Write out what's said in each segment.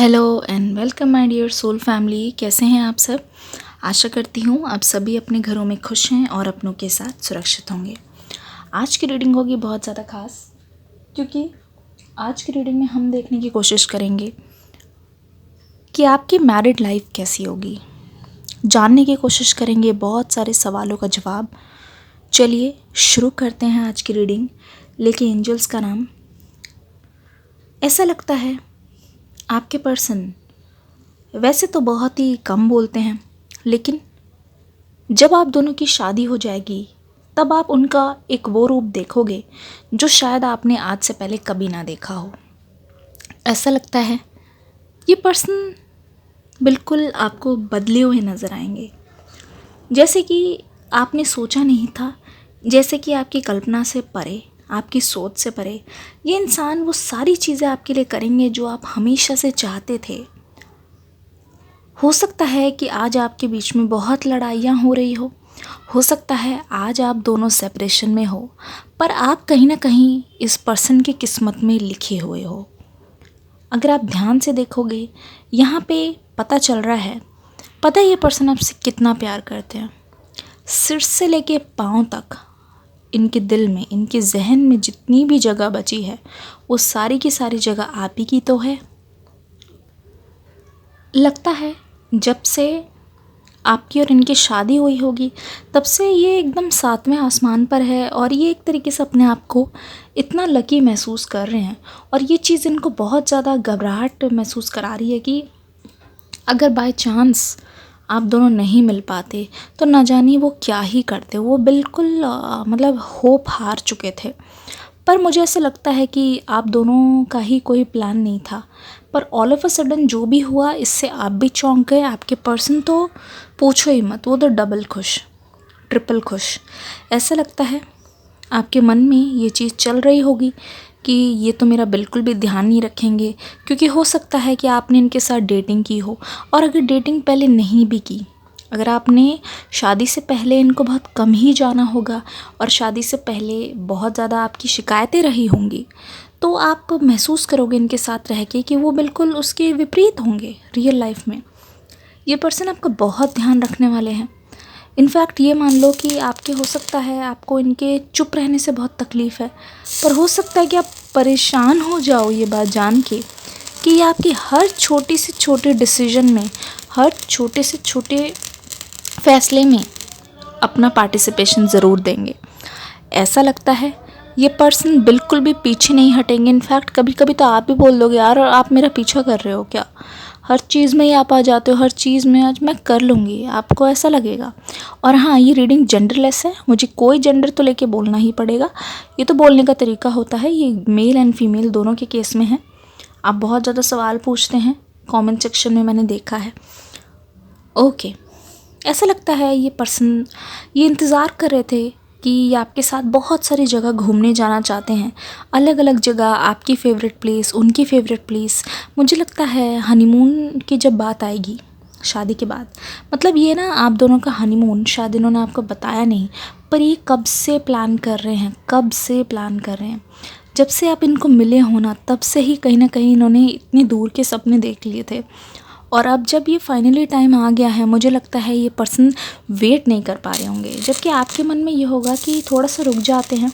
Hello and welcome my dear soul family. कैसे हैं आप सब? आशा करती हूँ आप सभी अपने घरों में खुश हैं और अपनों के साथ सुरक्षित होंगे। आज की रीडिंग होगी बहुत ज़्यादा खास, क्योंकि आज की रीडिंग में हम देखने की कोशिश करेंगे कि आपकी मैरिड लाइफ कैसी होगी। जानने की कोशिश करेंगे बहुत सारे सवालों का जवाब। चलिए शुरू करते हैं आज की रीडिंग। लेके एंजल्स का नाम। ऐसा लगता है आपके पर्सन वैसे तो बहुत ही कम बोलते हैं, लेकिन जब आप दोनों की शादी हो जाएगी तब आप उनका एक वो रूप देखोगे जो शायद आपने आज से पहले कभी ना देखा हो। ऐसा लगता है ये पर्सन बिल्कुल आपको बदले हुए नज़र आएंगे, जैसे कि आपने सोचा नहीं था, जैसे कि आपकी कल्पना से परे, आपकी सोच से परे ये इंसान वो सारी चीज़ें आपके लिए करेंगे जो आप हमेशा से चाहते थे। हो सकता है कि आज आपके बीच में बहुत लड़ाइयाँ हो रही हो सकता है आज आप दोनों सेपरेशन में हो, पर आप कहीं ना कहीं इस पर्सन की किस्मत में लिखे हुए हो। अगर आप ध्यान से देखोगे यहाँ पे पता चल रहा है, पता है ये पर्सन आपसे कितना प्यार करते हैं। सिर से लेके पाँव तक इनके दिल में, इनके जहन में जितनी भी जगह बची है वो सारी की सारी जगह आप ही की तो है। लगता है जब से आपकी और इनकी शादी हुई होगी तब से ये एकदम सातवें आसमान पर है, और ये एक तरीके से अपने आप को इतना लकी महसूस कर रहे हैं। और ये चीज़ इनको बहुत ज़्यादा घबराहट महसूस करा रही है कि अगर बाय चांस आप दोनों नहीं मिल पाते तो ना जानिए वो क्या ही करते। वो बिल्कुल मतलब होप हार चुके थे। पर मुझे ऐसा लगता है कि आप दोनों का ही कोई प्लान नहीं था, पर ऑल ऑफ अ सडन जो भी हुआ इससे आप भी चौंक गए। आपके पर्सन तो पूछो ही मत, वो तो डबल खुश, ट्रिपल खुश। ऐसा लगता है आपके मन में ये चीज़ चल रही होगी कि ये तो मेरा बिल्कुल भी ध्यान नहीं रखेंगे, क्योंकि हो सकता है कि आपने इनके साथ डेटिंग की हो, और अगर डेटिंग पहले नहीं भी की, अगर आपने शादी से पहले इनको बहुत कम ही जाना होगा और शादी से पहले बहुत ज़्यादा आपकी शिकायतें रही होंगी, तो आप महसूस करोगे इनके साथ रह के कि वो बिल्कुल उसके विपरीत होंगे रियल लाइफ में। ये पर्सन आपका बहुत ध्यान रखने वाले हैं। इनफैक्ट ये मान लो कि आपके हो सकता है आपको इनके चुप रहने से बहुत तकलीफ़ है, पर हो सकता है कि आप परेशान हो जाओ ये बात जान के कि ये आपकी हर छोटी से छोटे डिसीजन में, हर छोटे से छोटे फैसले में अपना पार्टिसिपेशन ज़रूर देंगे। ऐसा लगता है ये पर्सन बिल्कुल भी पीछे नहीं हटेंगे। इनफैक्ट कभी कभी तो आप भी बोल दोगे यार और आप मेरा पीछा कर रहे हो क्या, हर चीज़ में ही आप आ जाते हो, हर चीज़ में आज मैं कर लूँगी, आपको ऐसा लगेगा। और हाँ, ये रीडिंग जेंडरलेस है, मुझे कोई जेंडर तो लेके बोलना ही पड़ेगा। ये तो बोलने का तरीका होता है, ये मेल एंड फीमेल दोनों के केस में है। आप बहुत ज़्यादा सवाल पूछते हैं कमेंट सेक्शन में, मैंने देखा है। ओके, ऐसा लगता है ये पर्सन ये इंतज़ार कर रहे थे कि ये आपके साथ बहुत सारी जगह घूमने जाना चाहते हैं, अलग अलग जगह, आपकी फ़ेवरेट प्लेस, उनकी फ़ेवरेट प्लेस। मुझे लगता है हनीमून की जब बात आएगी शादी के बाद, मतलब ये ना आप दोनों का हनीमून शायद इन्होंने आपको बताया नहीं, पर ये कब से प्लान कर रहे हैं, कब से प्लान कर रहे हैं। जब से आप इनको मिले हो ना, तब से ही कहीं ना कहीं इन्होंने इतनी दूर के सपने देख लिए थे। और अब जब ये फाइनली टाइम आ गया है, मुझे लगता है ये पर्सन वेट नहीं कर पा रहे होंगे, जबकि आपके मन में ये होगा कि थोड़ा सा रुक जाते हैं,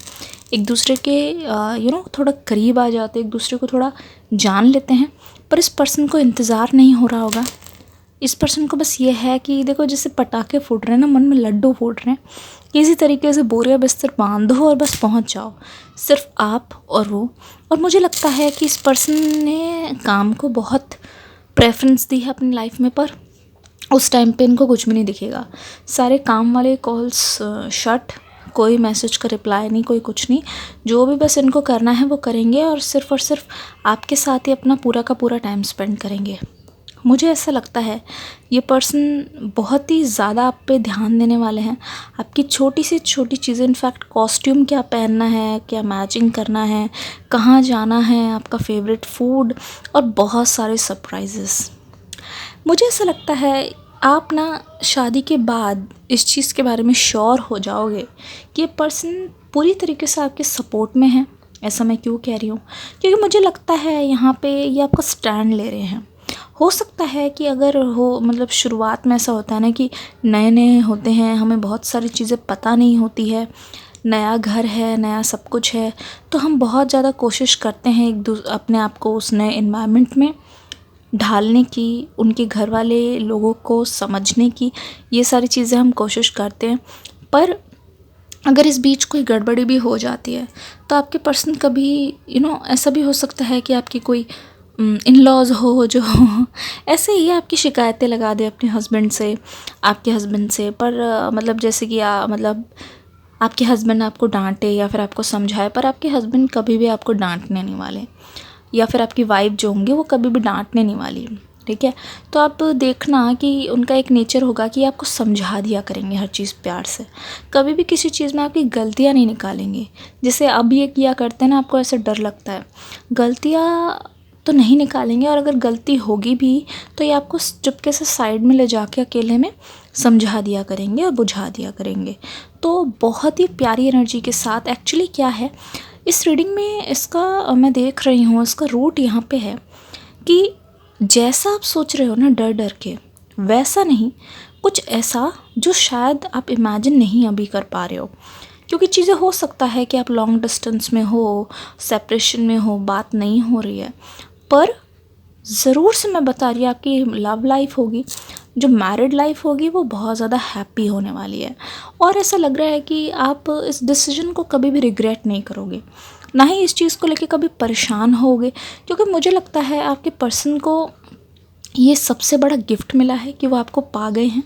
एक दूसरे के थोड़ा करीब आ जाते हैं, एक दूसरे को थोड़ा जान लेते हैं। पर इस पर्सन को इंतज़ार नहीं हो रहा होगा। इस पर्सन को बस ये है कि देखो जैसे पटाखे फूट रहे हैं ना, मन में लड्डू फूट रहे हैं, किसी तरीके से बोरिया बिस्तर बांध दो और बस पहुंच जाओ, सिर्फ आप और वो। और मुझे लगता है कि इस पर्सन ने काम को बहुत प्रेफरेंस दी है अपनी लाइफ में, पर उस टाइम पे इनको कुछ भी नहीं दिखेगा। सारे काम वाले कॉल्स शट, कोई मैसेज का रिप्लाई नहीं, कोई कुछ नहीं। जो भी बस इनको करना है वो करेंगे, और सिर्फ आपके साथ ही अपना पूरा का पूरा टाइम स्पेंड करेंगे। मुझे ऐसा लगता है ये पर्सन बहुत ही ज़्यादा आप पे ध्यान देने वाले हैं, आपकी छोटी से छोटी चीज़ें। इनफैक्ट कॉस्ट्यूम क्या पहनना है, क्या मैचिंग करना है, कहाँ जाना है, आपका फेवरेट फूड, और बहुत सारे सरप्राइजेस। मुझे ऐसा लगता है आप ना शादी के बाद इस चीज़ के बारे में श्योर हो जाओगे कि ये पर्सन पूरी तरीके से आपके सपोर्ट में है। ऐसा मैं क्यों कह रही हूँ, क्योंकि मुझे लगता है यहाँ पे ये आपका स्टैंड ले रहे हैं, हो सकता है कि अगर हो मतलब शुरुआत में ऐसा होता है ना कि नए नए होते हैं, हमें बहुत सारी चीज़ें पता नहीं होती है, नया घर है, नया सब कुछ है, तो हम बहुत ज़्यादा कोशिश करते हैं अपने आप को उस नए इन्वायरमेंट में ढालने की, उनके घर वाले लोगों को समझने की, ये सारी चीज़ें हम कोशिश करते हैं। पर अगर इस बीच कोई गड़बड़ी भी हो जाती है तो आपके पर्सन कभी ऐसा भी हो सकता है कि आपकी कोई इन लॉज हो जो ऐसे ही आपकी शिकायतें लगा दे अपने हस्बैंड से, आपके हस्बैंड से। पर मतलब जैसे कि मतलब आपके हस्बैंड आपको डांटे या फिर आपको समझाए, पर आपके हस्बैंड कभी भी आपको डांटने नहीं वाले, या फिर आपकी वाइफ जो होंगी वो कभी भी डांटने नहीं वाली, ठीक है। तो आप देखना कि उनका एक नेचर होगा कि आपको समझा दिया करेंगे हर चीज़ प्यार से, कभी भी किसी चीज़ में आपकी गलतियाँ नहीं निकालेंगे। जैसे अब ये किया करते हैं ना, आपको ऐसे डर लगता है, गलतियाँ तो नहीं निकालेंगे, और अगर गलती होगी भी तो ये आपको चुपके से साइड में ले जाके अकेले में समझा दिया करेंगे और बुझा दिया करेंगे। तो बहुत ही प्यारी एनर्जी के साथ एक्चुअली क्या है इस रीडिंग में, इसका मैं देख रही हूँ, इसका रूट यहाँ पे है कि जैसा आप सोच रहे हो ना डर डर के, वैसा नहीं, कुछ ऐसा जो शायद आप इमेजिन नहीं अभी कर पा रहे हो। क्योंकि चीज़ें हो सकता है कि आप लॉन्ग डिस्टेंस में हो, सेपरेशन में हो, बात नहीं हो रही है, पर ज़रूर से मैं बता रही हूँ आपकी लव लाइफ होगी, जो मैरिड लाइफ होगी वो बहुत ज़्यादा हैप्पी होने वाली है। और ऐसा लग रहा है कि आप इस डिसीजन को कभी भी रिग्रेट नहीं करोगे, ना ही इस चीज़ को लेके कभी परेशान होगे, क्योंकि मुझे लगता है आपके पर्सन को ये सबसे बड़ा गिफ्ट मिला है कि वो आपको पा गए हैं,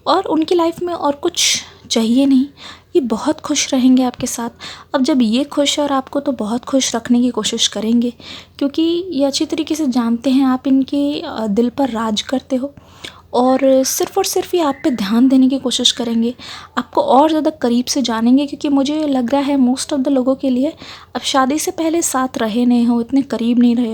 और उनकी लाइफ में और कुछ चाहिए नहीं, ये बहुत खुश रहेंगे आपके साथ। अब जब ये खुश है और आपको तो बहुत खुश रखने की कोशिश करेंगे, क्योंकि ये अच्छी तरीके से जानते हैं आप इनके दिल पर राज करते हो, और सिर्फ़ ये आप पे ध्यान देने की कोशिश करेंगे, आपको और ज़्यादा करीब से जानेंगे। क्योंकि मुझे लग रहा है मोस्ट ऑफ़ द लोगों के लिए अब शादी से पहले साथ रहे नहीं हो, इतने करीब नहीं रहे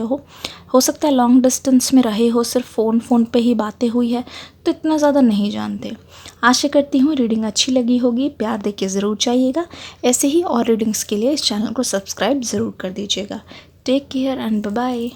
हो सकता है लॉन्ग डिस्टेंस में रहे हो, सिर्फ फ़ोन पे ही बातें हुई है, तो इतना ज़्यादा नहीं जानते। आशा करती हूँ रीडिंग अच्छी लगी होगी, प्यार देके ज़रूर चाहिएगा। ऐसे ही और रीडिंग्स के लिए इस चैनल को सब्सक्राइब ज़रूर कर दीजिएगा। Take care and bye bye.